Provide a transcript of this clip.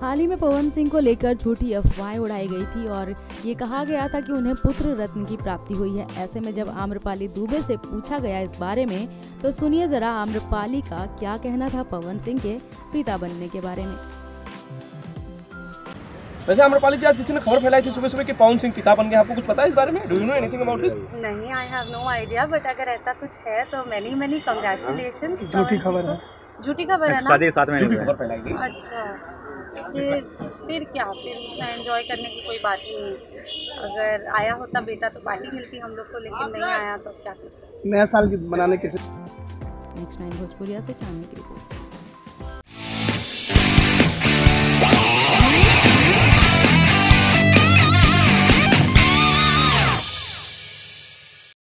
हाल ही में पवन सिंह को लेकर झूठी अफवाहें उड़ाई गई थी और ये कहा गया था कि उन्हें पुत्र रत्न की प्राप्ति हुई है। ऐसे में जब आम्रपाली दुबे से पूछा गया इस बारे में, तो सुनिए जरा आम्रपाली का क्या कहना था पवन सिंह के पिता बनने के बारे में। वैसे आम्रपाली जी, आज किसी ने खबर फैलाई थी सुबह सुबह कि पवन सिंह पिता बन गए। आपको कुछ पता है इस बारे में? Do you know anything about this? नहीं, I have no idea, but अगर ऐसा कुछ है तो मैनी कांग्रेचुलेशंस। झूठी खबर है। झूठी खबर है ना? शादी के साथ में झूठी खबर फैलाई गई। अच्छा, फिर क्या, फिर एंजॉय करने की कोई बात ही नहीं। अगर आया होता बेटा तो पार्टी मिलती हम लोग को, लेकिन नहीं आया तो क्या कर सकते। नया साल मनाने के नेक्स्ट 9 भोजपुरिया से चांदनी की रिपोर्ट।